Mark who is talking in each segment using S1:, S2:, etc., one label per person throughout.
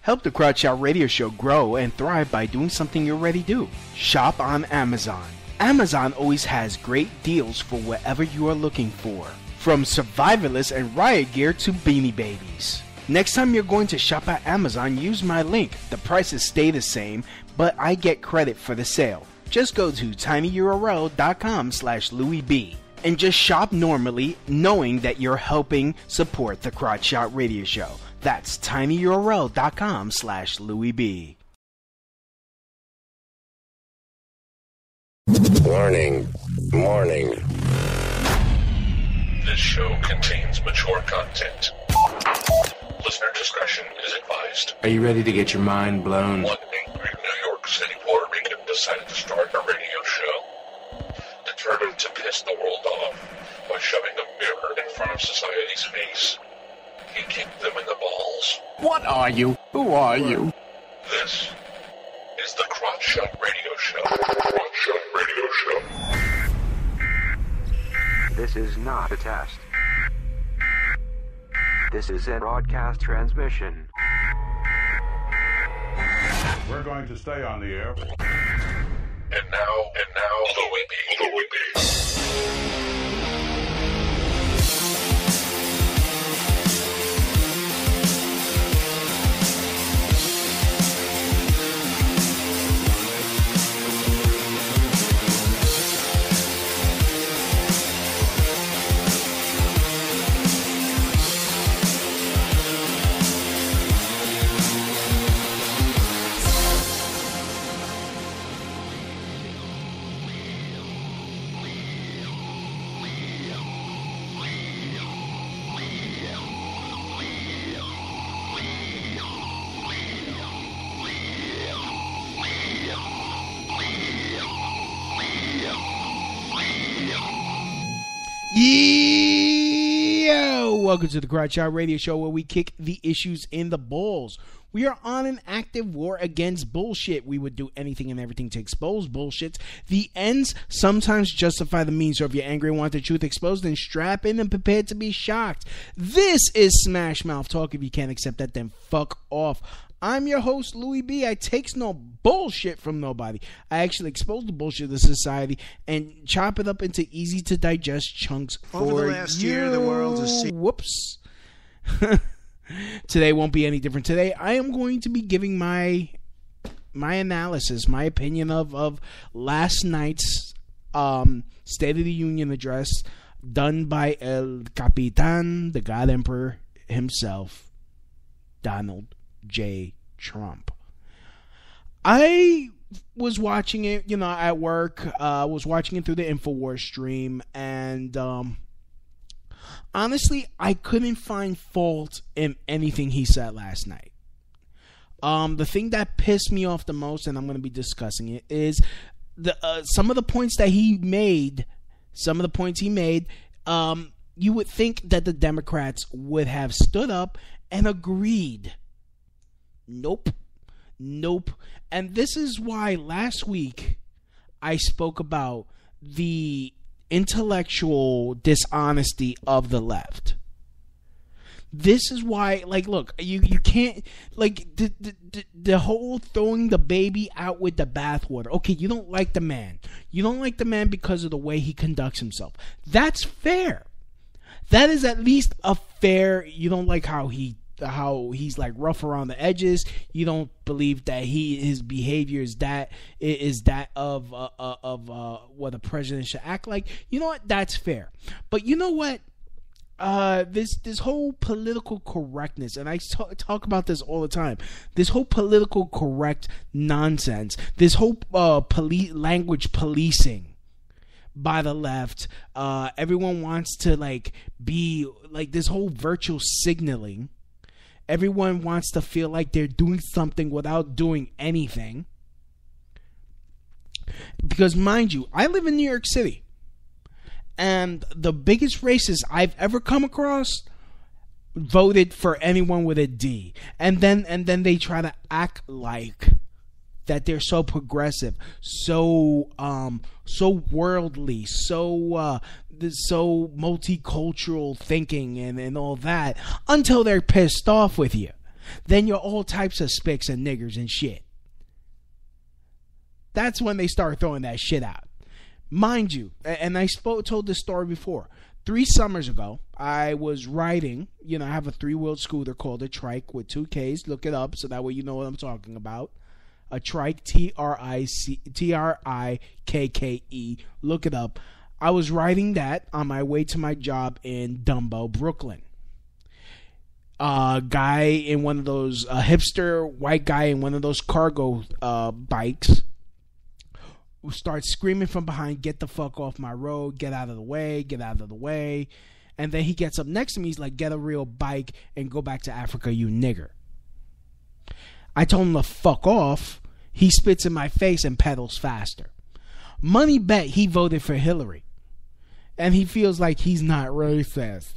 S1: Help the Crotch Shot Radio Show grow and thrive by doing something you already do. Shop on Amazon. Amazon always has great deals for whatever you are looking for. From survivalists and riot gear to beanie babies. Next time you're going to shop at Amazon, use my link. The prices stay the same, but I get credit for the sale. Just go to tinyurl.com/LouisB and just shop normally, knowing that you're helping support the Crotch Shot Radio Show. That's tinyurl.com/LouisB.
S2: Warning.
S3: This show contains mature content. Listener discretion is advised.
S4: Are you ready to get your mind blown?
S3: One angry New York City Puerto Rican decided to start a radio show. Determined to piss the world off by shoving a mirror in front of society's face. He kicked them in the balls.
S4: What are you? Who are you?
S3: This is the Crotch Shot Radio Show. Crotch Shot Radio Show.
S5: This is not a test. This is a broadcast transmission.
S6: We're going to stay on the air.
S3: And now, Louis B.
S1: Yo! Welcome to the Crotch Shot Radio Show, where we kick the issues in the balls. We are on an active war against bullshit. We would do anything and everything to expose bullshit. The ends sometimes justify the means. So if you're angry and want the truth exposed, then strap in and prepare to be shocked. This is Smash Mouth Talk. If you can't accept that, then fuck off. I'm your host, Louis B. I takes no bullshit from nobody. I actually expose the bullshit of the society and chop it up into easy-to-digest chunks for you.
S7: Over the last year, the world has seen...
S1: Whoops. Today won't be any different. Today, I am going to be giving my analysis, my opinion of last night's State of the Union address done by El Capitan, the God Emperor himself, Donald J. Trump. I was watching it, at work. Was watching it through the InfoWars stream, and honestly, I couldn't find fault in anything he said last night. The thing that pissed me off the most, and I'm going to be discussing it, is some of the points that he made. You would think that the Democrats would have stood up and agreed. Nope. And this is why last week I spoke about the intellectual dishonesty of the left. This is why, look, you can't, the whole throwing the baby out with the bathwater. Okay, you don't like the man. You don't like the man because of the way he conducts himself. That's fair. That is at least a fair, you don't like how he's rough around the edges. You don't believe that his behavior is that of what a president should act like. You know what? That's fair. But you know what? This whole political correctness, and I talk about this all the time. This whole political correct nonsense. This whole language policing by the left. Everyone wants to be this whole virtual signaling. Everyone wants to feel like they're doing something without doing anything. Because, mind you, I live in New York City. And the biggest racists I've ever come across voted for anyone with a D. And then they try to act like that they're so progressive, so worldly, so multicultural thinking and all that, until they're pissed off with you. then you're all types of spics and niggers and shit. That's when they start throwing that shit out. Mind you, and I told this story before, 3 summers ago, I was riding, I have a 3-wheeled scooter called a trike with 2 Ks. Look it up so that way you know what I'm talking about. A trike, Trike. Look it up. I was riding that on my way to my job in Dumbo, Brooklyn. A guy in one of those, a hipster white guy in one of those cargo bikes, starts screaming from behind, "Get the fuck off my road, get out of the way, get out of the way." And then he gets up next to me, he's like, "Get a real bike and go back to Africa, you nigger." I told him to fuck off. He spits in my face and pedals faster. Money bet he voted for Hillary. And he feels like he's not racist.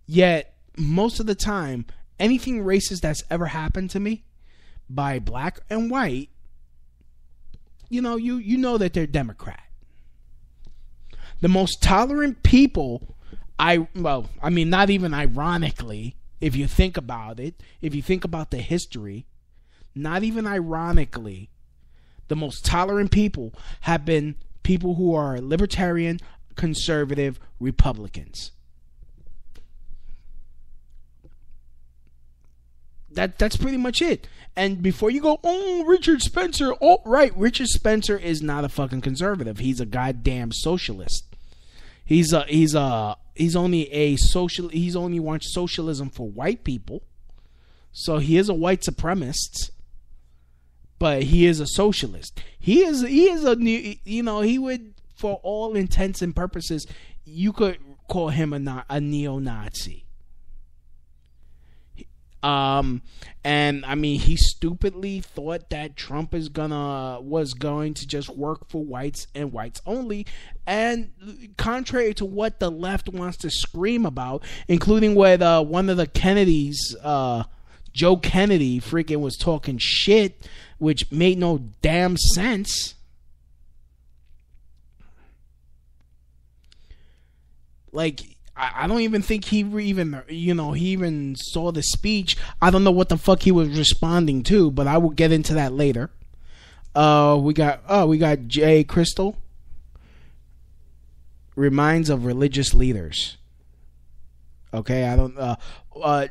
S1: Yet, most of the time, anything racist that's ever happened to me by black and white, you know that they're Democrat. The most tolerant people, not even ironically, if you think about it, if you think about the history, not even ironically, the most tolerant people have been people who are libertarian, conservative, Republicans. That's pretty much it. And before you go, "Oh, Richard Spencer," oh, right, Richard Spencer is not a fucking conservative. He's a goddamn socialist. He only wants socialism for white people. So he is a white supremacist, but he is a socialist. He would, for all intents and purposes, you could call him a neo-Nazi. And I mean, he stupidly thought that Trump was going to just work for whites and whites only. And contrary to what the left wants to scream about, including what one of the Kennedys, Joe Kennedy, freaking was talking shit, which made no damn sense. Like, I don't even think he even saw the speech. I don't know what the fuck he was responding to, but I will get into that later. We got Jay Crystal. Reminds of religious leaders. Okay, I don't.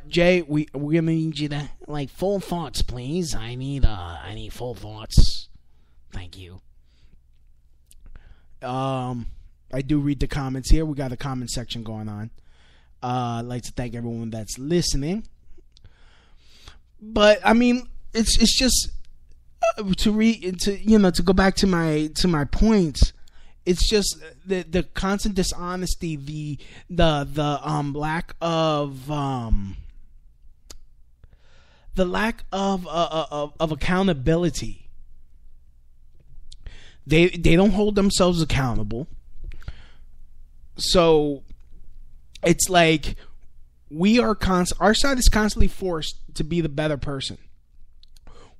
S1: Jay, we're gonna need you to full thoughts, please. I need full thoughts. Thank you. I do read the comments here. We got a comment section going on. I'd like to thank everyone that's listening. But I mean, it's just to go back to my points. It's just the constant dishonesty, the lack of accountability. They don't hold themselves accountable. So it's like our side is constantly forced to be the better person,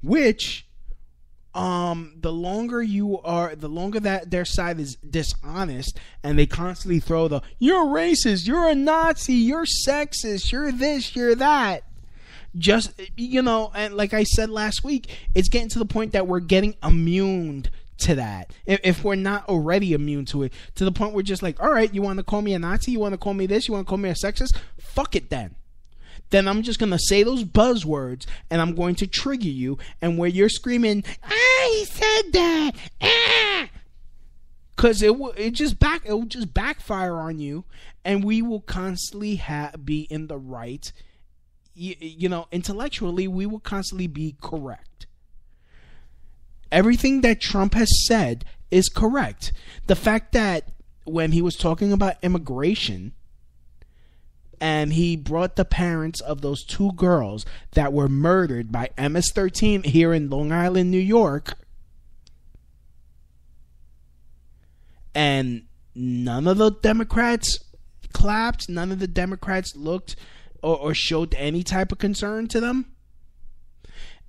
S1: which the longer that their side is dishonest and they constantly throw "you're racist, you're a Nazi, you're sexist, you're this, you're that," just and like I said last week, it's getting to the point that we're getting immune to that, if we're not already immune to it, to the point where we're just like, all right, you want to call me a Nazi, you want to call me this, you want to call me a sexist, fuck it then I'm just going to say those buzzwords and I'm going to trigger you, and where you're screaming, he said that, because it will just backfire on you, and we will constantly be in the right, intellectually we will constantly be correct. Everything that Trump has said is correct. The fact that when he was talking about immigration and he brought the parents of those 2 girls that were murdered by MS-13 here in Long Island, New York, and none of the Democrats clapped, none of the Democrats looked or showed any type of concern to them.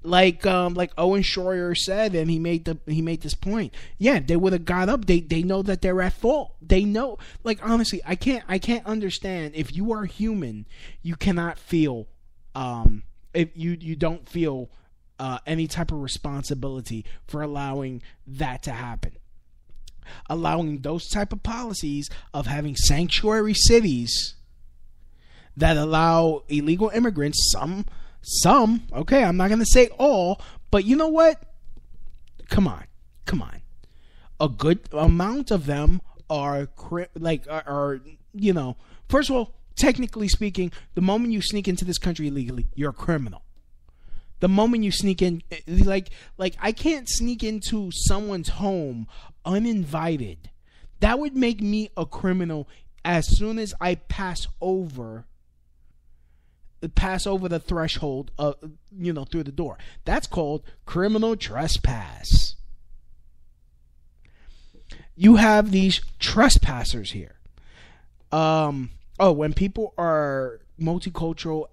S1: Like Owen Schroyer said, and he made this point. Yeah, they would have got up. They know that they're at fault. They know. Like, honestly, I can't understand, if you are human, you cannot feel if you don't feel any type of responsibility for allowing that to happen. Allowing those type of policies of having sanctuary cities that allow illegal immigrants, some, okay, I'm not going to say all, but you know what? Come on. A good amount of them are you know, first of all, technically speaking, the moment you sneak into this country illegally, you're a criminal. The moment you sneak in, like I can't sneak into someone's home uninvited. That would make me a criminal as soon as I pass over the threshold of, you know, through the door. That's called criminal trespass. You have these trespassers here. When people are multicultural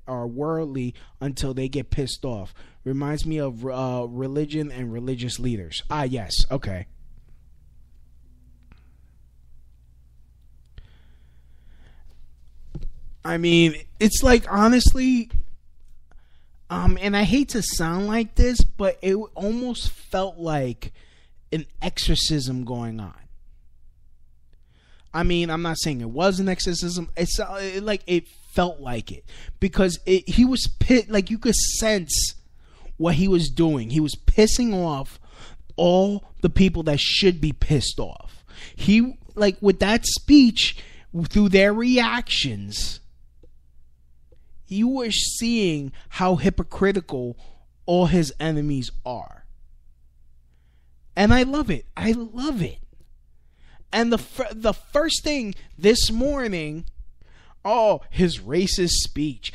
S1: are worldly until they get pissed off. Reminds me of religion and religious leaders. Yes. Okay. I mean, it's like, honestly, and I hate to sound like this, but it almost felt like an exorcism going on. I mean, I'm not saying it was an exorcism. It's like it felt like it because he was like you could sense what he was doing. He was pissing off all the people that should be pissed off. He, like, with that speech, through their reactions, you were seeing how hypocritical all his enemies are. And I love it. I love it. And the first thing this morning, his racist speech.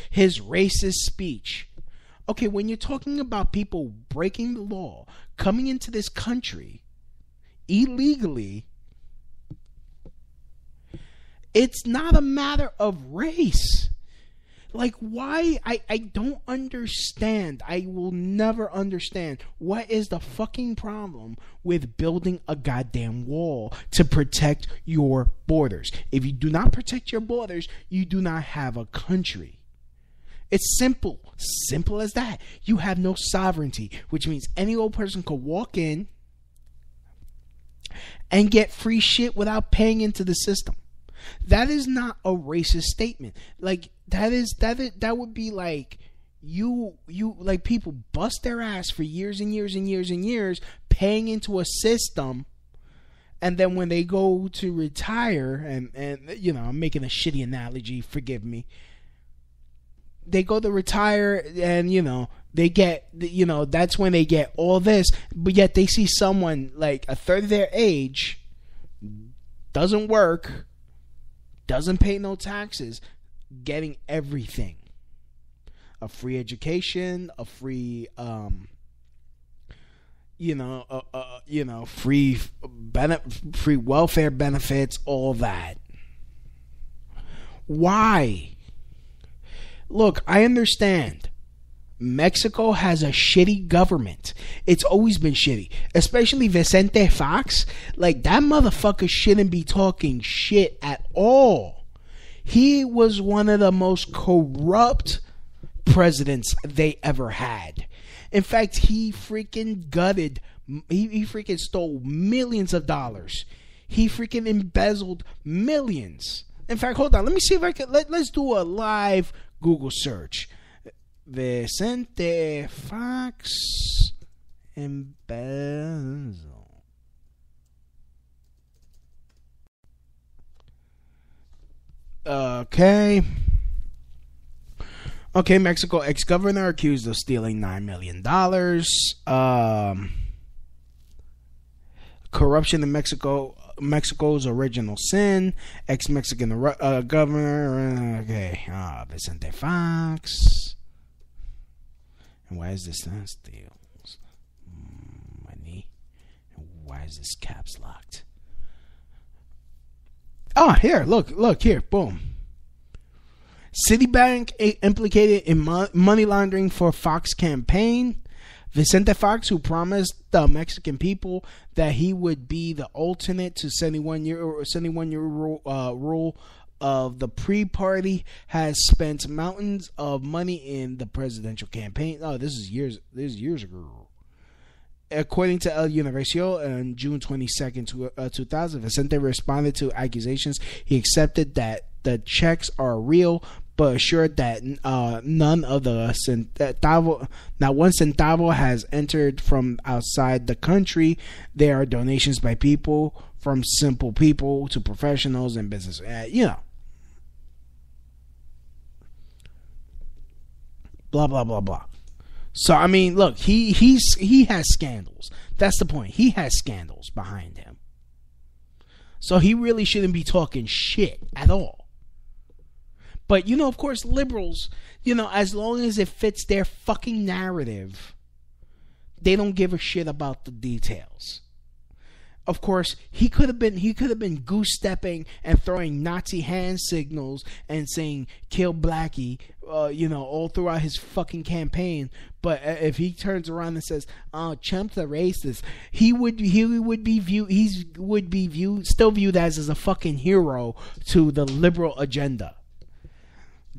S1: Okay, when you're talking about people breaking the law, coming into this country illegally, it's not a matter of race. Like, why? I don't understand. I will never understand. What is the fucking problem with building a goddamn wall to protect your borders? If you do not protect your borders, you do not have a country. It's simple. Simple as that. You have no sovereignty, which means any old person could walk in and get free shit without paying into the system. That is not a racist statement. Like, that would be like you like people bust their ass for years and years and years and years paying into a system, and then when they go to retire, and you know, I'm making a shitty analogy, forgive me. They go to retire and, you know, they get, you know, that's when they get all this, but yet they see someone like a third of their age, doesn't work, doesn't pay no taxes, getting everything. A free education, a free, free welfare benefits, all that. Why? Look, I understand. Mexico has a shitty government. It's always been shitty. Especially Vicente Fox. Like, that motherfucker shouldn't be talking shit at all. He was one of the most corrupt presidents they ever had. In fact, he freaking gutted. He freaking stole millions of dollars. He freaking embezzled millions. In fact, hold on. Let me see if I can. Let's do a live Google search. Vicente Fox embezzle. Okay, Mexico ex-governor accused of stealing $9 million. Corruption in Mexico's original sin. Ex-Mexican governor. Okay, Vicente Fox. And why is this steals money? And why is this caps locked? Here, look here, boom. Citibank implicated in money laundering for Fox campaign. Vicente Fox, who promised the Mexican people that he would be the alternate to 71-year rule of the pre-party has spent mountains of money in the presidential campaign. Oh, this is years ago. According to El Universo, on June 22nd, 2000, Vicente responded to accusations. He accepted that the checks are real, but assured that none of the not one centavo has entered from outside the country. They are donations by people, from simple people to professionals and business. Blah blah blah blah. So I mean, look, he has scandals. That's the point. He has scandals behind him. So he really shouldn't be talking shit at all. But of course, liberals, as long as it fits their fucking narrative, they don't give a shit about the details. Of course, he could have been goose stepping and throwing Nazi hand signals and saying "kill Blackie," all throughout his fucking campaign. But if he turns around and says, "Oh, Trump's a racist," he would be viewed still viewed as a fucking hero to the liberal agenda.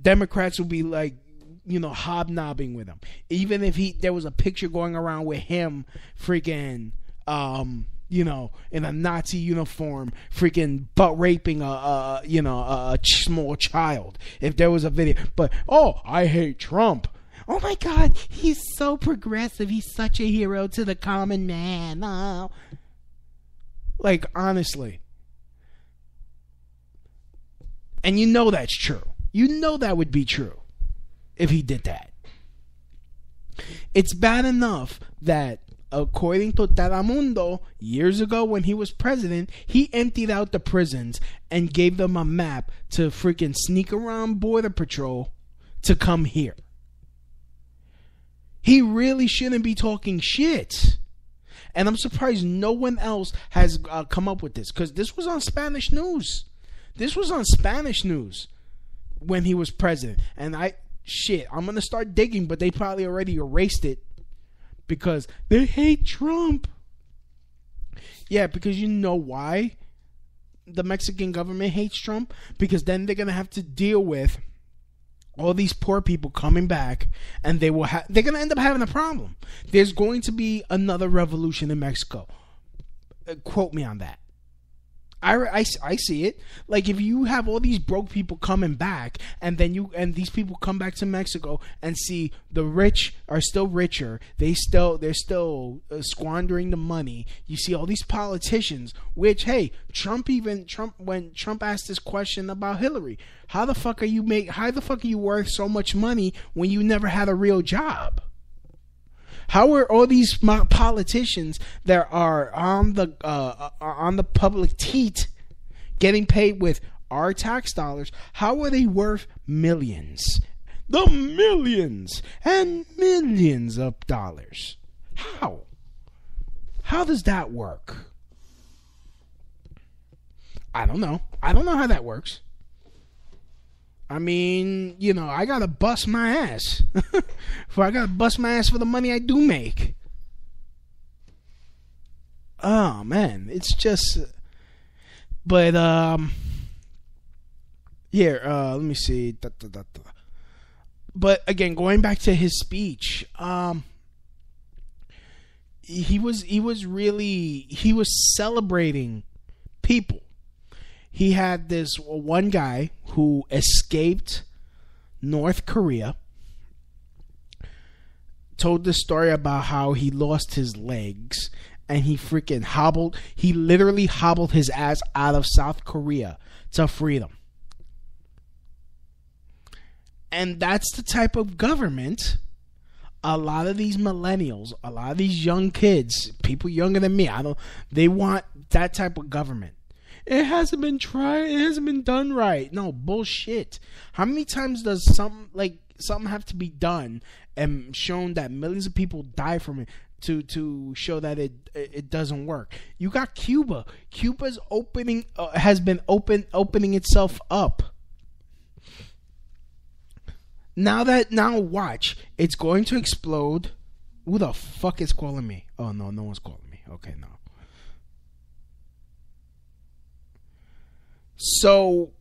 S1: Democrats would be like, hobnobbing with him, even if there was a picture going around with him, freaking. In a Nazi uniform, freaking butt raping a small child. If there was a video, but I hate Trump. Oh my God, he's so progressive. He's such a hero to the common man. Oh. Like, honestly, and that's true. That would be true if he did that. It's bad enough that, according to Telemundo, years ago when he was president, he emptied out the prisons and gave them a map to freaking sneak around Border Patrol to come here. He really shouldn't be talking shit. And I'm surprised no one else has come up with this, because this was on Spanish news. This was on Spanish news when he was president. And I'm going to start digging, but they probably already erased it. Because they hate Trump. Yeah, because you know why the Mexican government hates Trump? Because then they're going to have to deal with all these poor people coming back, and they're going to end up having a problem. There's going to be another revolution in Mexico. Quote me on that. I see it. Like, if you have all these broke people coming back, and then these people come back to Mexico and see the rich are still richer, they're still squandering the money. You see all these politicians, which, hey, when Trump asked this question about Hillary, how the fuck are you worth so much money when you never had a real job? How are all these politicians that are on the public teat getting paid with our tax dollars? How are they worth millions? The millions and millions of dollars. How? How does that work? I don't know. I don't know how that works. I mean, I gotta bust my ass. I gotta bust my ass for the money I do make. Oh man, it's just. But here, let me see. But again, going back to his speech, he was celebrating people. He had this one guy who escaped North Korea, told the story about how he lost his legs and he literally hobbled his ass out of South Korea to freedom. And that's the type of government a lot of these millennials, a lot of these young kids, people younger than me, they want that type of government. It hasn't been tried. It hasn't been done right. No, bullshit. How many times does something have to be done and shown that millions of people die from it to show that it doesn't work? You got Cuba. Cuba's has been opening itself up. Now watch. It's going to explode. Who the fuck is calling me? Oh no one's calling me. Okay, no. So,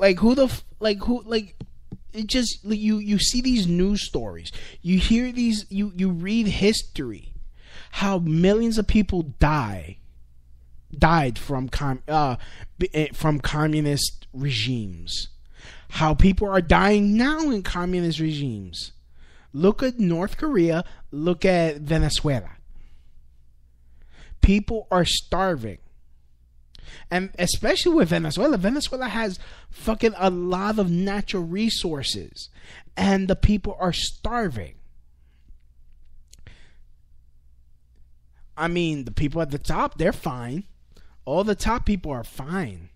S1: Like who the like who like it just you see these news stories, you hear these, you read history, how millions of people died from communist regimes, how people are dying now in communist regimes. Look at North Korea, look at Venezuela. People are starving. And especially with Venezuela, Venezuela has fucking a lot of natural resources, and the people are starving. I mean, the people at the top, they're fine. All the top people are fine.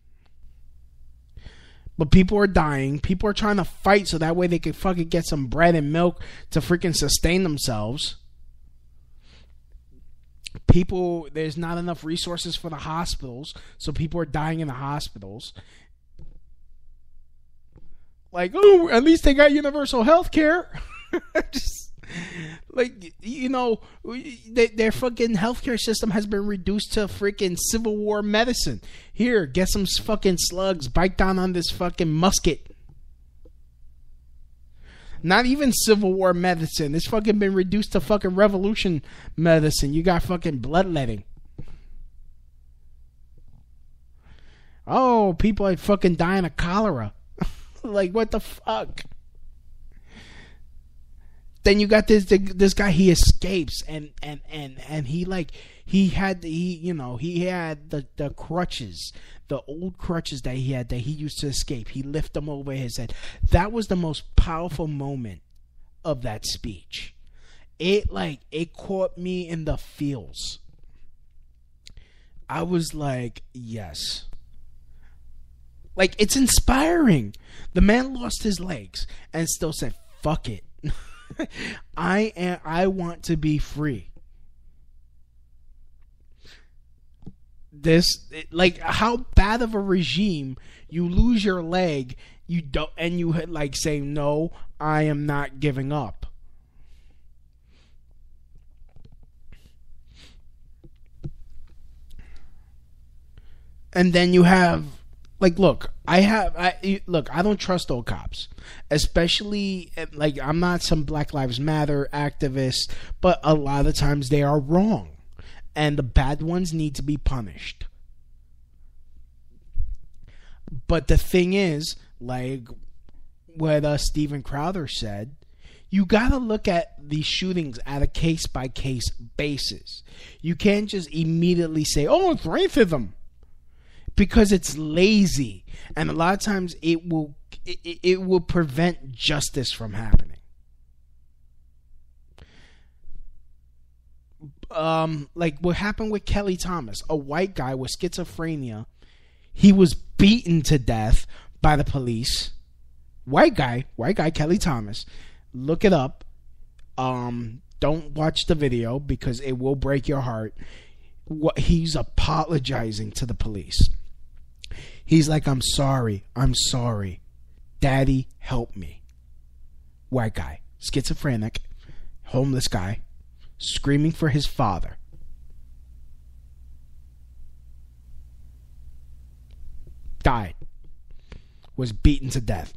S1: But people are dying. People are trying to fight so that way they can fucking get some bread and milk to freaking sustain themselves. People, there's not enough resources for the hospitals, so people are dying in the hospitals. Like, oh, at least they got universal health care. Just, like, you know, their fucking healthcare system has been reduced to freaking Civil War medicine. Here, get some fucking slugs, bite down on this fucking musket. Not even Civil War medicine. It's fucking been reduced to fucking Revolution medicine. You got fucking bloodletting. Oh, people are fucking dying of cholera. Like, what the fuck? Then you got this guy, he escapes and he had the crutches, the old crutches that he had that he used to escape. He lifted them over his head. That was the most powerful moment of that speech. It caught me in the feels. I was like, yes. Like, it's inspiring. The man lost his legs and still said, fuck it. I want to be free. Like, how bad of a regime, you lose your leg, you don't, and you like say, no, I am not giving up. And then you have, like, look, I don't trust old cops, especially, like, I'm not some Black Lives Matter activist, but a lot of times they are wrong, and the bad ones need to be punished. But the thing is, like what Steven Crowder said, you gotta look at these shootings at a case-by-case basis. You can't just immediately say, oh, it's racism. Because it's lazy, and a lot of times it will prevent justice from happening. Like what happened with Kelly Thomas, a white guy with schizophrenia. He was beaten to death by the police. White guy, Kelly Thomas. Look it up. Don't watch the video because it will break your heart. He's apologizing to the police. He's like, I'm sorry. Daddy, help me. White guy, schizophrenic, homeless guy, screaming for his father. Died. Was beaten to death.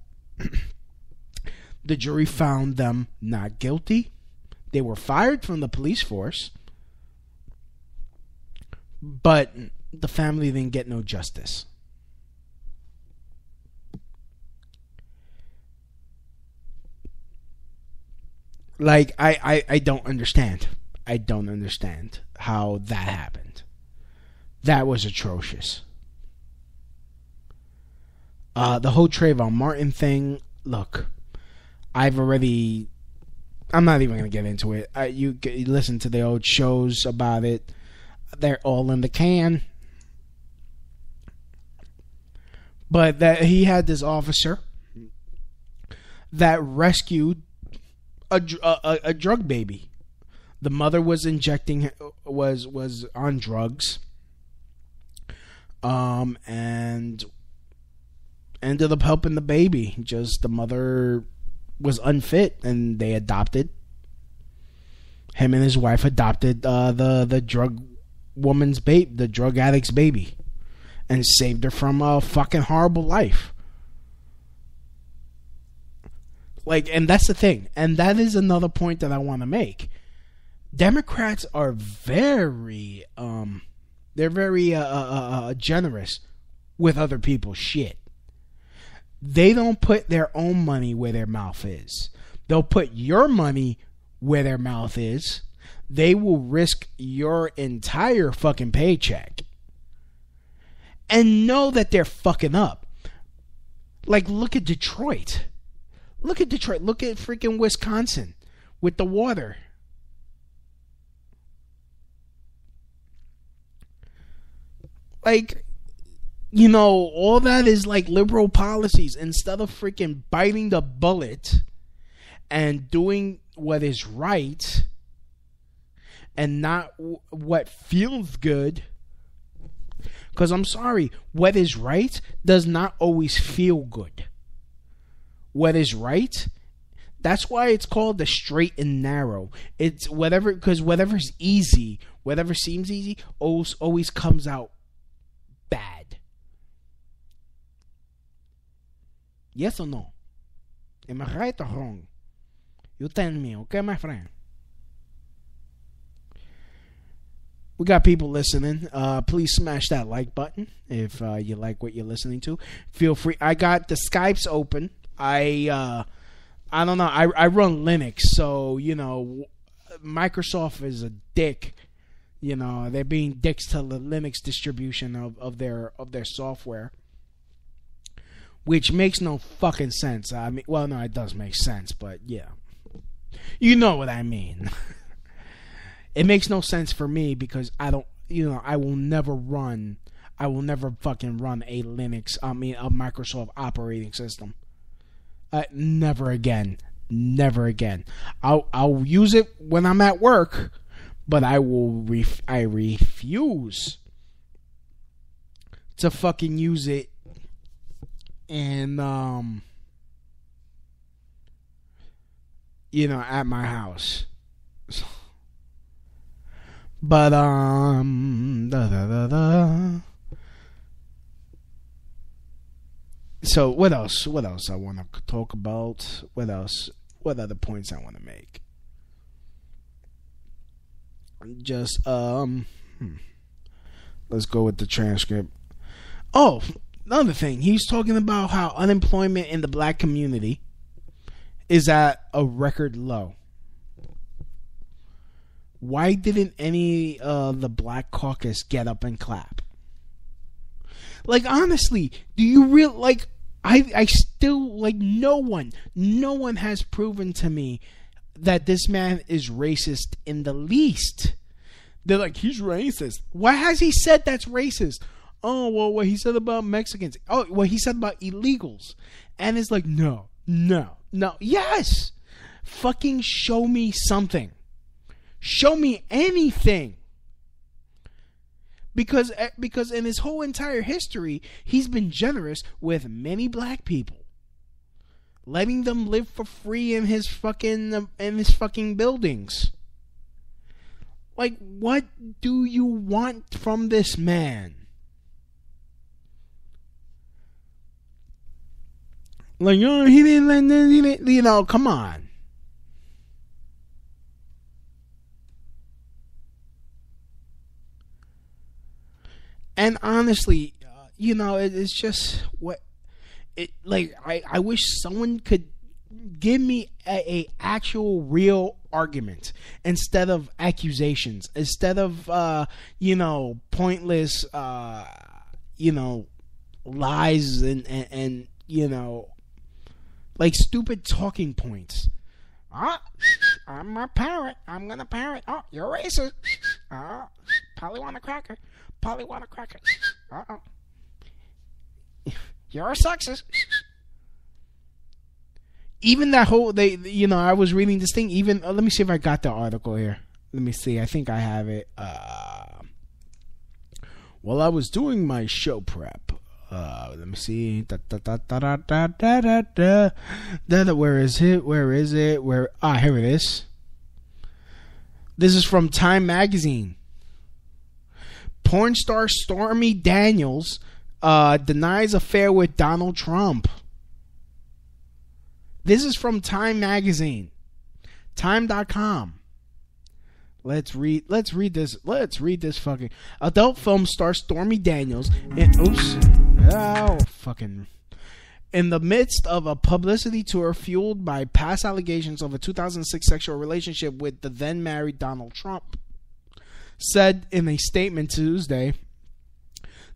S1: The jury found them not guilty. They were fired from the police force. But the family didn't get no justice. Like, I don't understand. I don't understand how that happened. That was atrocious. The whole Trayvon Martin thing, look, I'm not even going to get into it. You listen to the old shows about it. They're all in the can. But that he had this officer that rescued a drug baby. The mother was was on drugs, and ended up helping the baby. Just the mother was unfit, and they adopted. Him and his wife adopted the drug woman's baby, the drug addict's baby, and saved her from a fucking horrible life. Like, and that's the thing. And that is another point that I want to make. Democrats are very, they're very generous with other people's shit. They don't put their own money where their mouth is. They'll put your money where their mouth is. They will risk your entire fucking paycheck and know that they're fucking up. Like, look at Detroit. Look at Detroit. Look at freaking Wisconsin with the water. Like, you know, all that is like liberal policies. Instead of freaking biting the bullet and doing what is right and not what feels good. Because I'm sorry, what is right does not always feel good. What is right, that's why it's called the straight and narrow. It's whatever, because whatever's easy, whatever seems easy, always comes out bad. Yes or no? Am I right or wrong? You tell me, okay, my friend? We got people listening. Please smash that like button if you like what you're listening to. Feel free. I got the Skypes open. I don't know. I run Linux, so you know, Microsoft is a dick. You know, they're being dicks to the Linux distribution of their software, which makes no fucking sense. I mean, well, no, it does make sense, but yeah, you know what I mean. It makes no sense for me because I don't, you know, I will never fucking run a Linux, a Microsoft operating system. Never again. Never again. I'll use it when I'm at work, but I refuse to fucking use it in, you know, at my house. But so what else I want to talk about? What other points I want to make? Just let's go with the transcript. Oh, another thing, he's talking about how unemployment in the black community is at a record low. Why didn't any of the Black Caucus get up and clap? Like, honestly, do you really, like, I still, like, no one has proven to me that this man is racist in the least. They're like, he's racist. Why has he said that's racist? Oh, well, what he said about Mexicans. Oh, what he said about illegals. And it's like, no. Yes. Fucking show me something. Show me anything. Because in his whole entire history, he's been generous with many black people, letting them live for free in his fucking buildings. Like, what do you want from this man? Like, oh, he didn't, you know, come on. And honestly, you know, it's just I wish someone could give me a actual real argument instead of accusations, instead of you know, pointless you know, lies and you know, like stupid talking points. I'm a parrot. I'm gonna parrot. Oh, you're racist. Probably want a cracker. Polly want a cracker. You're a sexist. Even that whole, you know, I was reading this thing. Even let me see if I got the article here. Let me see. I think I have it. While I was doing my show prep, let me see. Where is it? Here it is. This is from Time Magazine. Porn star Stormy Daniels denies affair with Donald Trump. This is from Time Magazine. Time.com. Let's read this. Let's read this fucking adult film star Stormy Daniels in in the midst of a publicity tour fueled by past allegations of a 2006 sexual relationship with the then married Donald Trump, said in a statement Tuesday,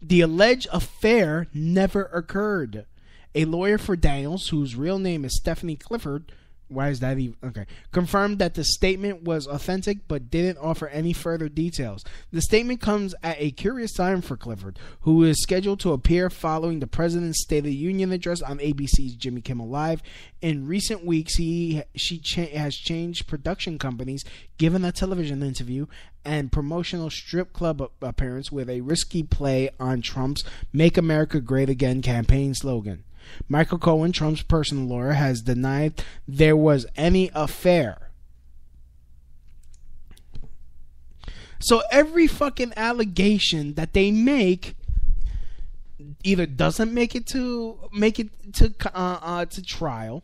S1: the alleged affair never occurred. A lawyer for Daniels, whose real name is Stephanie Clifford, why is that even? Okay. Confirmed that the statement was authentic but didn't offer any further details. The statement comes at a curious time for Clifford, who is scheduled to appear following the President's State of the Union address on ABC's Jimmy Kimmel Live. In recent weeks, she has changed production companies, given a television interview, and promotional strip club appearance with a risky play on Trump's Make America Great Again campaign slogan. Michael Cohen, Trump's personal lawyer, has denied there was any affair. So every fucking allegation that they make either doesn't make it to trial,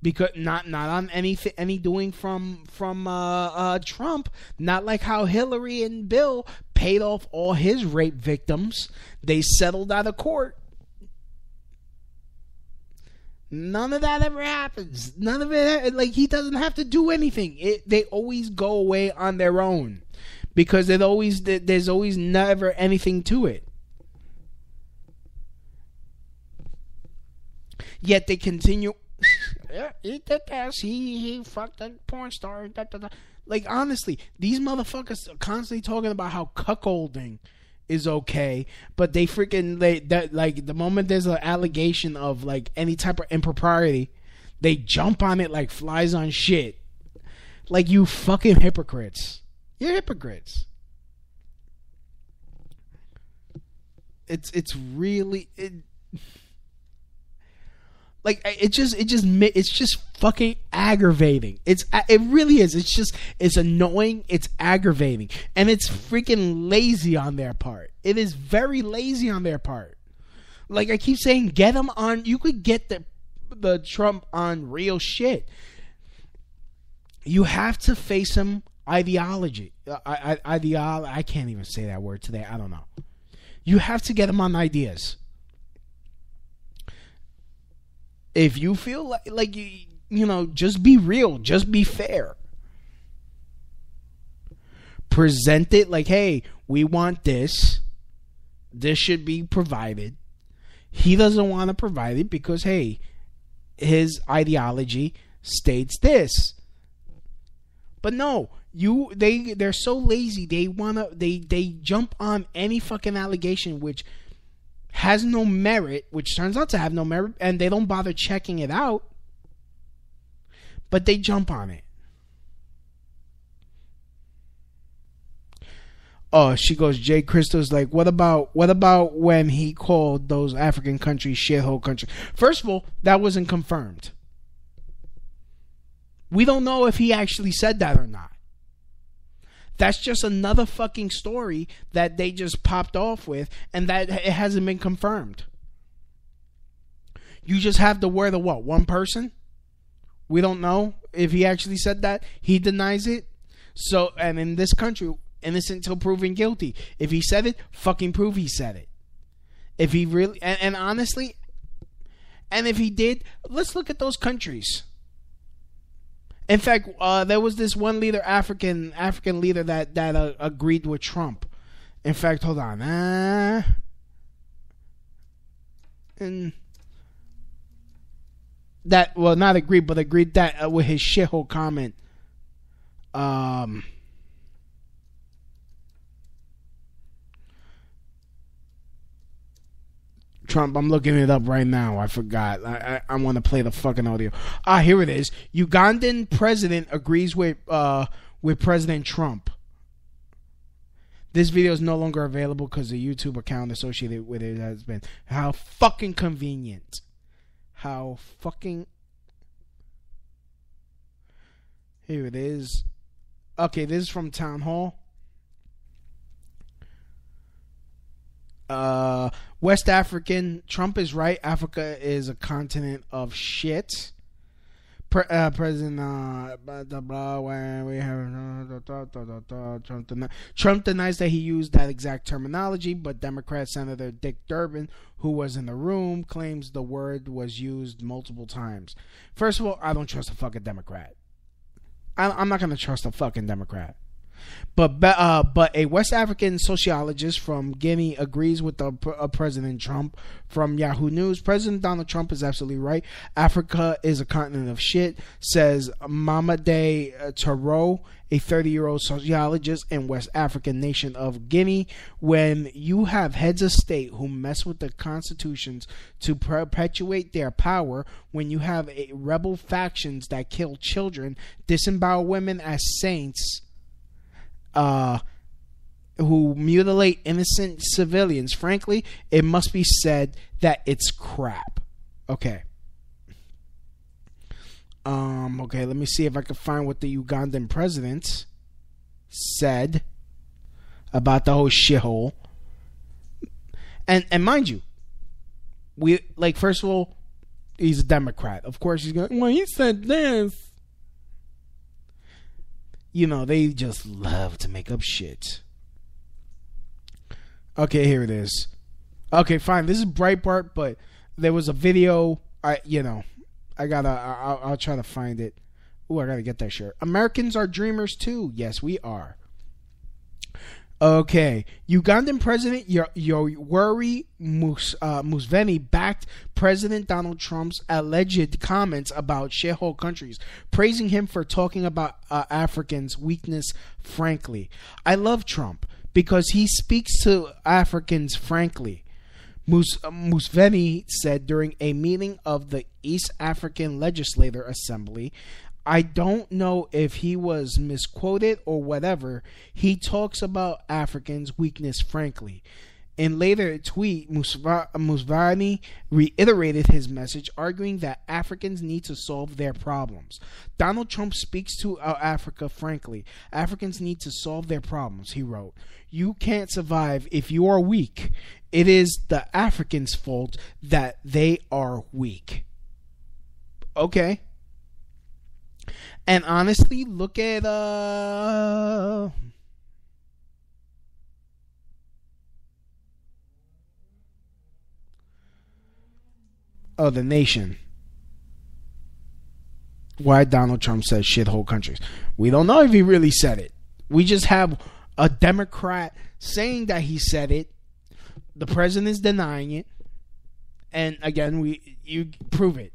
S1: because not on any doing from Trump, not like how Hillary and Bill paid off all his rape victims. They settled out of court. None of that ever happens. None of it, like, he doesn't have to do anything. They always go away on their own because there's always never anything to it. Yet they continue. Yeah, he did this. He fucked a porn star. Da, da, da. Like, honestly, these motherfuckers are constantly talking about how cuckolding is okay, but they freaking like the moment there's an allegation of like any type of impropriety, they jump on it like flies on shit. Like, you fucking hypocrites. You're hypocrites. It's really it's just fucking aggravating. It really is. It's annoying. It's aggravating, and it's freaking lazy on their part. It is very lazy on their part. Like I keep saying, get them on. You could get the Trump on real shit. You have to face him ideology. I can't even say that word today. I don't know. You have to get him on ideas. If you feel like you know, just be real, just be fair. Present it like, hey, we want this. This should be provided. He doesn't want to provide it because, hey, his ideology states this. But no, they're so lazy. They jump on any fucking allegation which has no merit, which turns out to have no merit, and they don't bother checking it out, but they jump on it. Oh, she goes, Jay Crystal's like, what about when he called those African countries shithole countries? First of all, that wasn't confirmed. We don't know if he actually said that or not. That's just another fucking story that they just popped off with, and that it hasn't been confirmed. You just have the word of what? One person? We don't know if he actually said that. He denies it. So, and in this country, innocent until proven guilty. If he said it, fucking prove he said it. If he really, and honestly, and if he did, let's look at those countries. In fact, there was this one leader, African leader that agreed with Trump. In fact, hold on. And that, well, not agreed, but agreed that with his shithole comment. Trump, I'm looking it up right now. I forgot. I want to play the fucking audio. Here it is. Ugandan president agrees with President Trump. This video is no longer available because the YouTube account associated with it has been. How fucking convenient. How fucking. Here it is. Okay, this is from Town Hall. West African. Trump is right. Africa is a continent of shit. President when we have Trump denies that he used that exact terminology, but Democrat Senator Dick Durbin, who was in the room, claims the word was used multiple times. First of all, I don't trust a fucking Democrat. I'm not going to trust a fucking Democrat. But a West African sociologist from Guinea agrees with President Trump from Yahoo News. President Donald Trump is absolutely right. Africa is a continent of shit, says Mamade Taro, a 30-year-old sociologist in West African nation of Guinea. When you have heads of state who mess with the constitutions to perpetuate their power, when you have rebel factions that kill children, disembowel women as saints, who mutilate innocent civilians, frankly, it must be said that it's crap. Okay. Okay, let me see if I can find what the Ugandan president said about the whole shithole. And mind you, first of all, he's a Democrat. Of course he's going, well, he said this. You know, they just love to make up shit. Okay, here it is. Okay, fine. This is Breitbart, but there was a video. I'll try to find it. Ooh, I gotta get that shirt. Americans are dreamers too. Yes, we are. Okay, Ugandan President Yoweri Museveni backed President Donald Trump's alleged comments about shithole countries, praising him for talking about Africans' weakness frankly. I love Trump because he speaks to Africans frankly. Museveni said during a meeting of the East African Legislative Assembly, I don't know if he was misquoted or whatever. He talks about Africans' weakness frankly. In later tweet, Museveni reiterated his message, arguing that Africans need to solve their problems. Donald Trump speaks to Africa frankly. Africans need to solve their problems, he wrote. You can't survive if you are weak. It is the Africans' fault that they are weak. Okay. And honestly, look at the Nation. Why Donald Trump says shithole countries. We don't know if he really said it. We just have a Democrat saying that he said it. The president's denying it. And again, you prove it.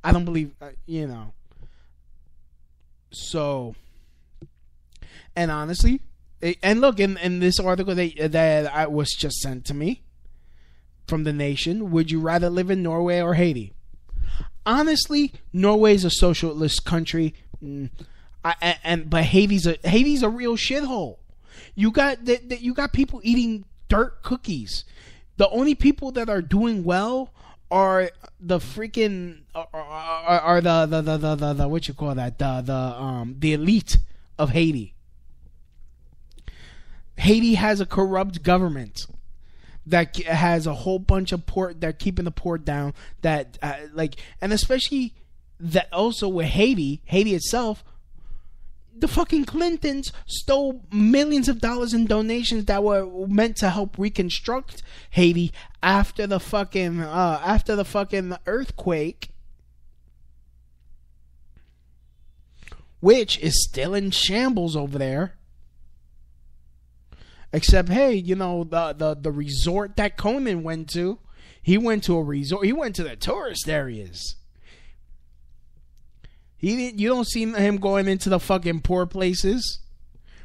S1: I don't believe, So, and honestly, and look, in this article that I was just sent to me from The Nation, would you rather live in Norway or Haiti? Honestly, Norway's a socialist country, but Haiti's a real shithole. You got people eating dirt cookies. The only people that are doing well are the freaking are the what you call that, the elite of Haiti. Haiti has a corrupt government that has a whole bunch of poor. They're keeping the poor down. That and especially that also with Haiti itself. The fucking Clintons stole millions of dollars in donations that were meant to help reconstruct Haiti after the fucking earthquake, which is still in shambles over there. Except, hey, the resort that Conan went to, he went to a resort. He went to the tourist areas. You don't see him going into the fucking poor places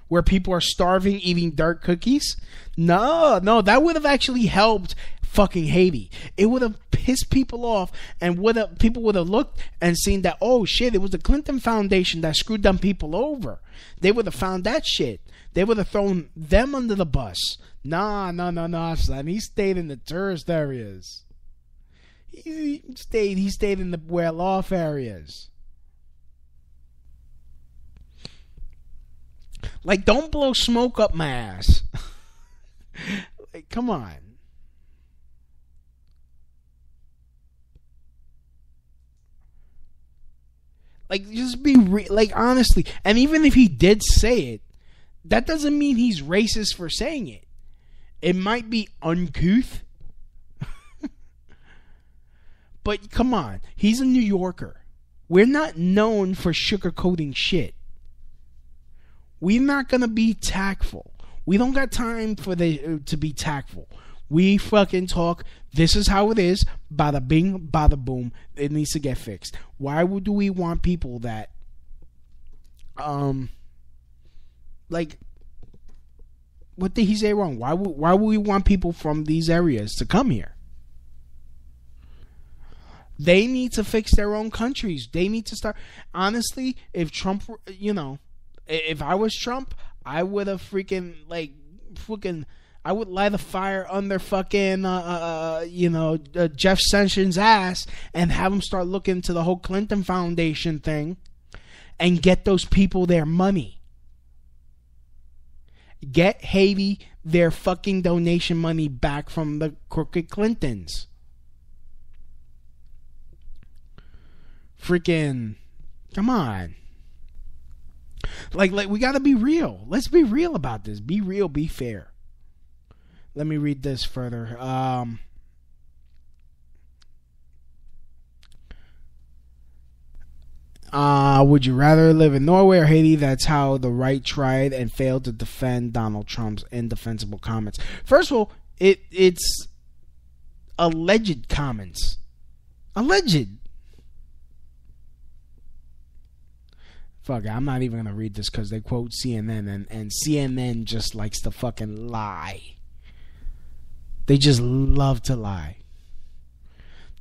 S1: where people are starving, eating dirt cookies. No, that would have actually helped fucking Haiti. It would have pissed people off, and people would have looked and seen that, oh shit, it was the Clinton Foundation that screwed them people over. They would have found that shit. They would have thrown them under the bus. Nah, son. He stayed in the tourist areas. He stayed in the well-off areas. Like, don't blow smoke up my ass. Like, come on. Like, just be like, honestly. And even if he did say it, that doesn't mean he's racist for saying it. It might be uncouth. But come on, he's a New Yorker. We're not known for sugarcoating shit. We're not gonna be tactful. We don't got time for to be tactful. We fucking talk. This is how it is. Bada bing, bada boom. It needs to get fixed. Why do we want people that, like, what did he say wrong? Why would we want people from these areas to come here? They need to fix their own countries. They need to start. Honestly, if Trump, if I was Trump, I would have I would light a fire under fucking, Jeff Sessions' ass and have him start looking into the whole Clinton Foundation thing and get those people their money. Get Haiti their fucking donation money back from the crooked Clintons. Freaking, come on. Like we gotta be real. Let's be real about this. Be real, be fair. Let me read this further. Would you rather live in Norway or Haiti? That's how the right tried and failed to defend Donald Trump's indefensible comments. First of all, it's alleged comments. Alleged. Fuck, I'm not even gonna read this because they quote CNN and CNN just likes to fucking lie. They just love to lie.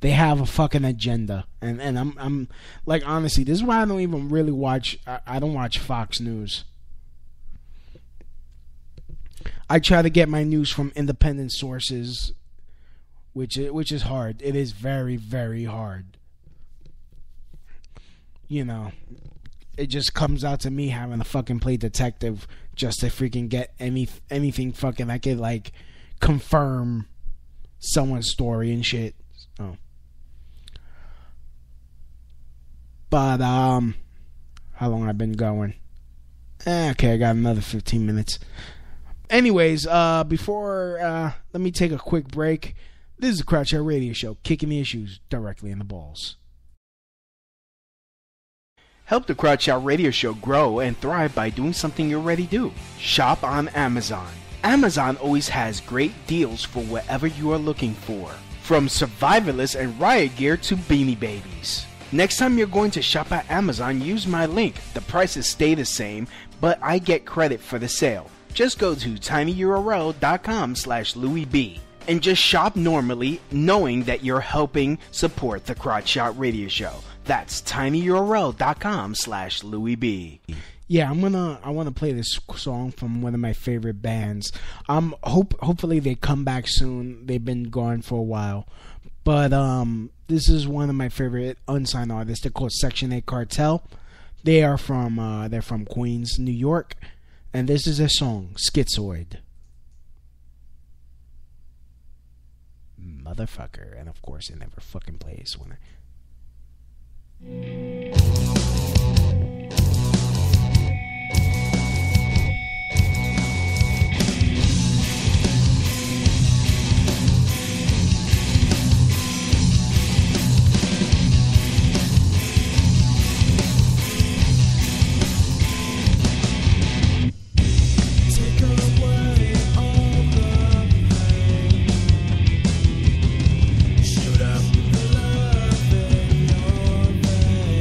S1: They have a fucking agenda, and I'm like, honestly, this is why I don't even really watch. I don't watch Fox News. I try to get my news from independent sources, which is hard. It is very, very hard. You know, it just comes out to me having to fucking play detective just to freaking get anything fucking I could like confirm someone's story and shit. So. But how long I've been going? Okay, I got another 15 minutes. Anyways, before let me take a quick break. This is the Crouch Out Radio Show, kicking the issues directly in the balls. Help the Crouch Out Radio Show grow and thrive by doing something you already do. Shop on Amazon. Amazon always has great deals for whatever you are looking for. From survivalists and riot gear to beanie babies. Next time you're going to shop at Amazon, use my link. The prices stay the same, but I get credit for the sale. Just go to tinyurl.com/LouisB and just shop normally, knowing that you're helping support the Crotch Shot Radio Show. That's tinyurl.com/LouisB. Yeah, I want to play this song from one of my favorite bands. Hopefully they come back soon. They've been gone for a while. But this is one of my favorite unsigned artists. They're called Section 8 Cartel. They're from Queens, New York, and this is their song, Schizoid. Motherfucker. And of course it never fucking plays when
S8: Shoot up the love in your veins.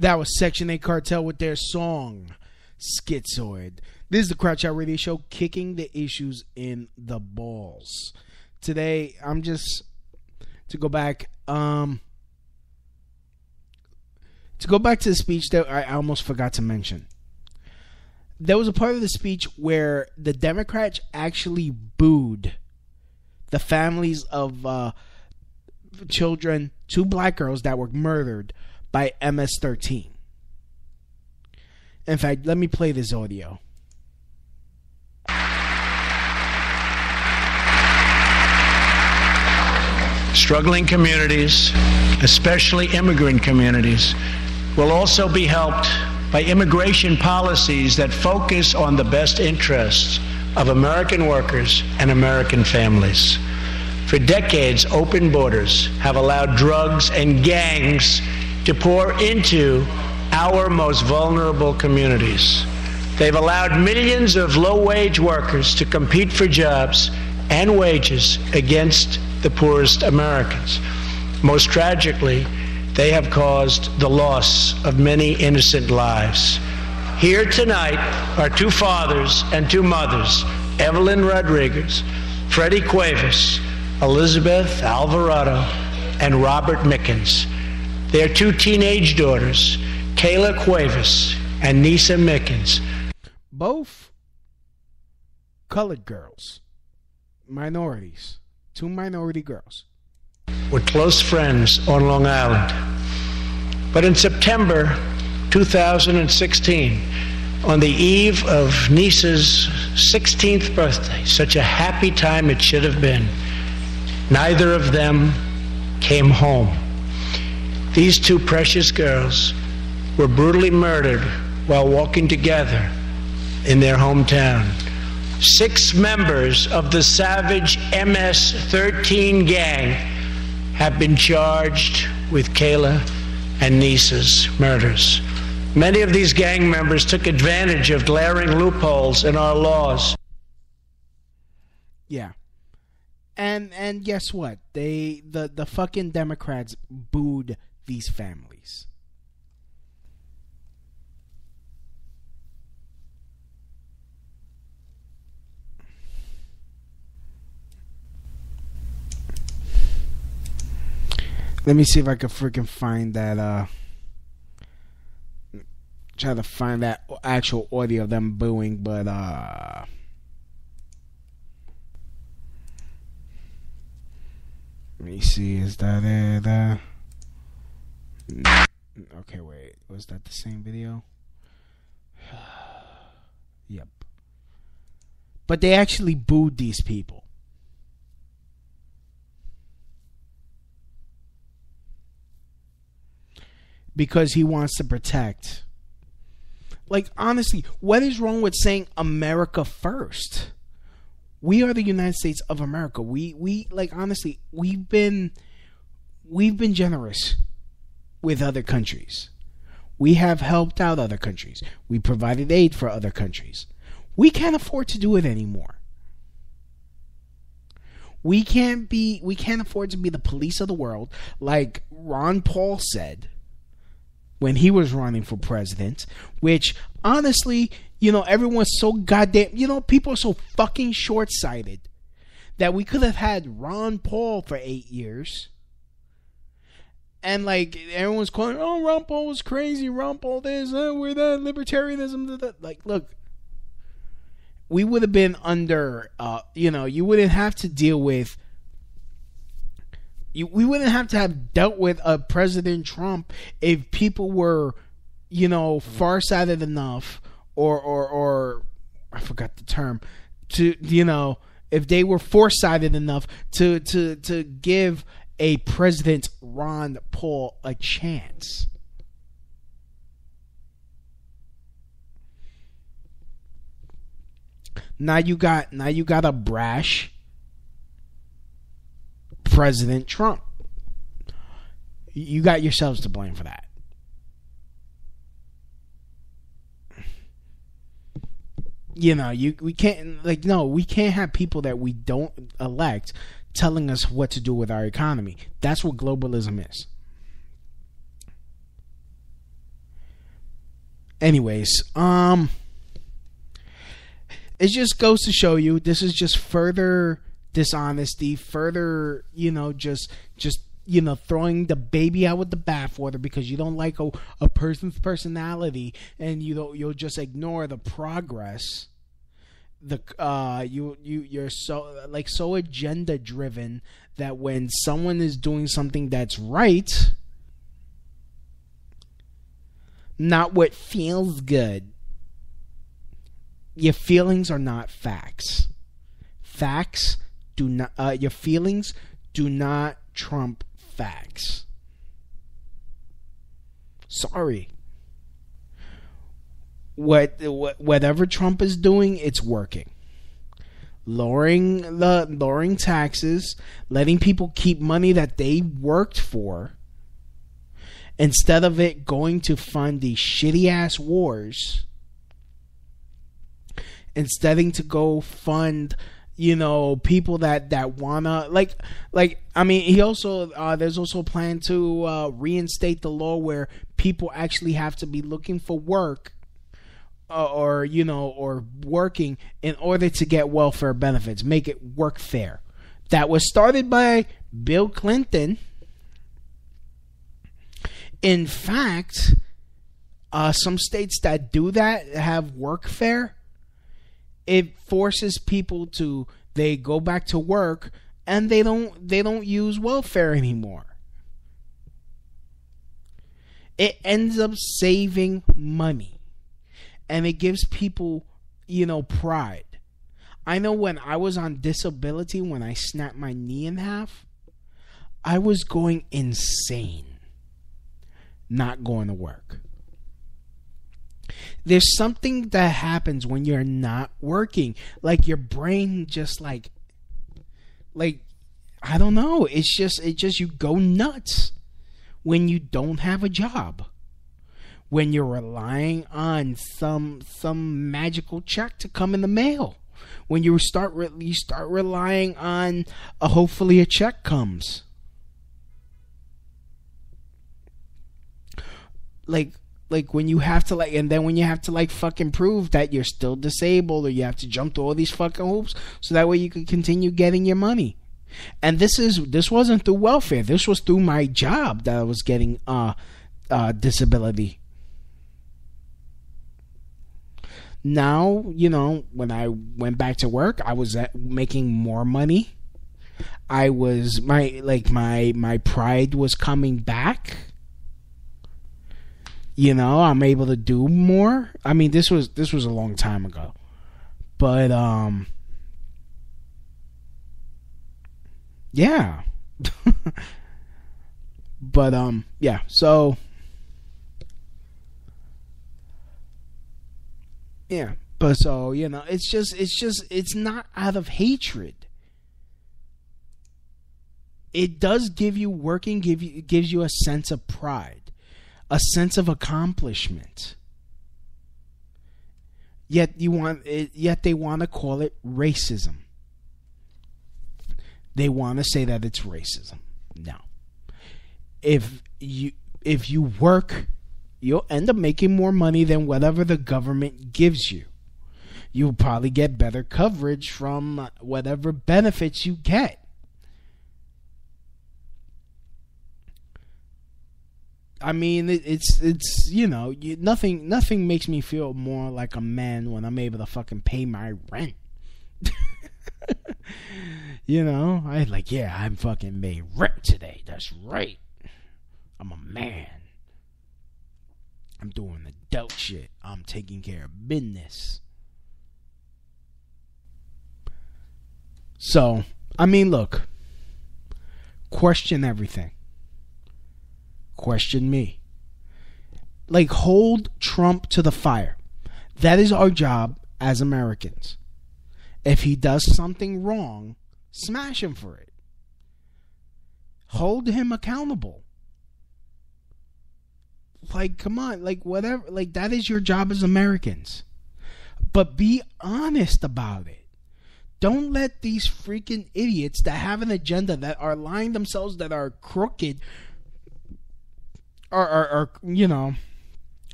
S1: That was Section 8 Cartel with their song, Schizoid. This is the Crouch Out Radio Show, kicking the issues in the balls. Today, I'm just, to go back to the speech that I almost forgot to mention. There was a part of the speech where the Democrats actually booed the families of children, 2 black girls that were murdered by MS-13. In fact, let me play this audio.
S8: Struggling communities, especially immigrant communities, will also be helped by immigration policies that focus on the best interests of American workers and American families. For decades, open borders have allowed drugs and gangs to pour into our most vulnerable communities. They've allowed millions of low-wage workers to compete for jobs and wages against the poorest Americans. Most tragically, they have caused the loss of many innocent lives. Here tonight are 2 fathers and 2 mothers, Evelyn Rodriguez, Freddie Cuevas, Elizabeth Alvarado, and Robert Mickens. Their 2 teenage daughters, Kayla Cuevas and Nisa Mickens.
S1: Both colored girls, minorities, 2 minority girls,
S8: were close friends on Long Island. But in September 2016, on the eve of Nisa's 16th birthday, such a happy time it should have been, neither of them came home. These 2 precious girls were brutally murdered while walking together in their hometown. 6 members of the savage MS-13 gang have been charged with Kayla and Nisa's murders. Many of these gang members took advantage of glaring loopholes in our laws.
S1: Yeah. And guess what? The fucking Democrats booed these families. Let me see if I can freaking find that, try to find that actual audio of them booing, but, let me see, is that it? Okay, wait, was that the same video? Yep. But they actually booed these people. Because he wants to protect. Like, honestly, what is wrong with saying America first? We are the United States of America. We like, honestly, we've been generous with other countries. We have helped out other countries. We provided aid for other countries. We can't afford to do it anymore. We can't afford to be the police of the world, like Ron Paul said when he was running for president, which, honestly, everyone's so goddamn, people are so fucking short-sighted that we could have had Ron Paul for 8 years. And, like, everyone's calling, oh, Ron Paul was crazy, Ron Paul this, we're that, libertarianism, like, look, we would have been under, you wouldn't have to deal with, we wouldn't have to have dealt with a President Trump if people were, far-sighted enough, or I forgot the term, to, if they were foresighted enough to give a President Ron Paul a chance. Now you got a brash President Trump. You got yourselves to blame for that. We can't, we can't have people that we don't elect telling us what to do with our economy. That's what globalism is. Anyways, it just goes to show you this is just further dishonesty, further, just throwing the baby out with the bathwater because you don't like a person's personality, and you'll just ignore the progress. You're so agenda driven that when someone is doing something that's right, not what feels good. Your feelings are not facts. Facts do not. Your feelings do not trump facts. Sorry. Whatever Trump is doing, it's working. Lowering taxes, letting people keep money that they worked for, instead of it going to fund these shitty ass wars. Instead to go fund, people that wanna he also there's also a plan to reinstate the law where people actually have to be looking for work or working in order to get welfare benefits. Make it work fair. That was started by Bill Clinton. In fact, some states that do that have work fair. It forces people to they go back to work and they don't use welfare anymore. It ends up saving money. And it gives people, pride. I know when I was on disability, when I snapped my knee in half, I was going insane not going to work. There's something that happens when you're not working. Like your brain just like I don't know. It's just you go nuts when you don't have a job. When you're relying on some magical check to come in the mail. When you start relying on hopefully a check comes. Like when you have to and then when you have to fucking prove that you're still disabled, or you have to jump through all these fucking hoops so that way you can continue getting your money. And this wasn't through welfare. This was through my job that I was getting disability. Now, when I went back to work, I was making more money. I was my pride was coming back. I'm able to do more. I mean, this was a long time ago. But yeah. But yeah, so yeah, but so it's not out of hatred. It does give you gives you a sense of pride, a sense of accomplishment. Yet they want to call it racism. They want to say that it's racism. No. If you work, you'll end up making more money than whatever the government gives you. You'll probably get better coverage from whatever benefits you get. I mean, it's nothing makes me feel more like a man when I'm able to fucking pay my rent. I'm fucking made rent today. That's right. I'm a man. I'm doing adult shit. I'm taking care of business. So, I mean, look. Question everything. Question me. Hold Trump to the fire. That is our job as Americans. If he does something wrong, smash him for it. Hold him accountable. Come on, whatever. That is your job as Americans. But be honest about it. Don't let these freaking idiots that have an agenda, that are lying themselves, that are crooked, are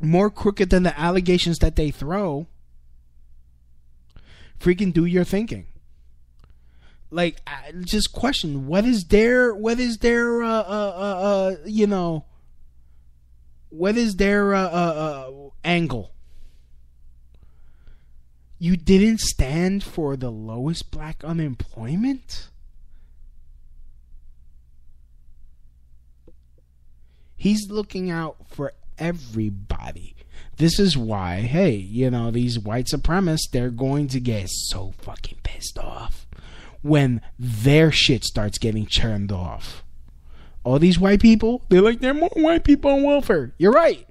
S1: more crooked than the allegations that they throw, freaking do your thinking. Like, just question, what is their angle? You didn't stand for the lowest black unemployment? He's looking out for everybody. This is why, hey, these white supremacists, they're going to get so fucking pissed off when their shit starts getting churned off. All these white people, they're like, there are more white people on welfare. You're right.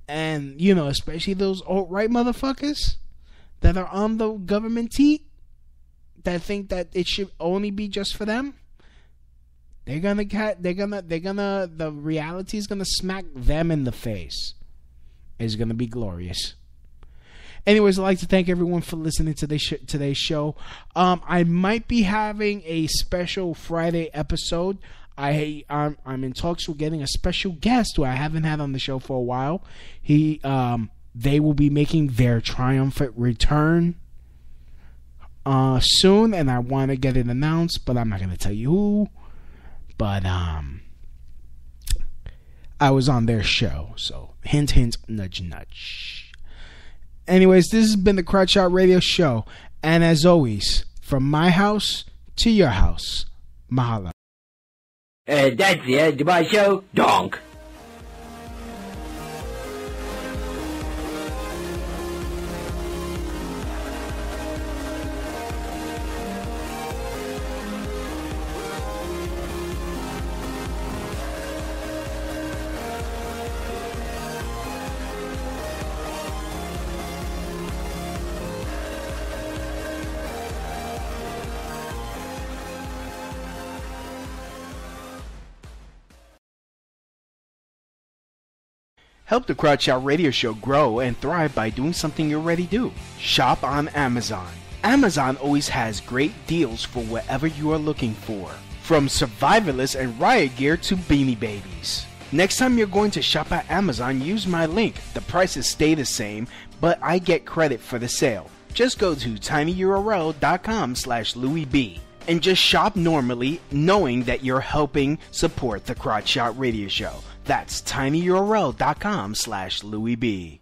S1: And, especially those alt-right motherfuckers that are on the government teat, that think that it should only be just for them. The reality is gonna smack them in the face. It's gonna be glorious. Anyways, I'd like to thank everyone for listening to today's show. I might be having a special Friday episode. I'm in talks with getting a special guest who I haven't had on the show for a while. They will be making their triumphant return soon, and I want to get it announced, but I'm not gonna tell you who. But I was on their show, so hint, hint, nudge, nudge. Anyways, this has been the Crotch Shot Radio Show, and as always, from my house to your house, mahalo.
S9: That's the end of my show, donk.
S1: Help the Crotch Shot Radio Show grow and thrive by doing something you already do. Shop on Amazon. Amazon always has great deals for whatever you are looking for. From survivalists and riot gear to beanie babies. Next time you're going to shop at Amazon, use my link. The prices stay the same, but I get credit for the sale. Just go to tinyurl.com/LouisB and just shop normally, knowing that you're helping support the Crotch Shot Radio Show. That's tinyurl.com/LouisB.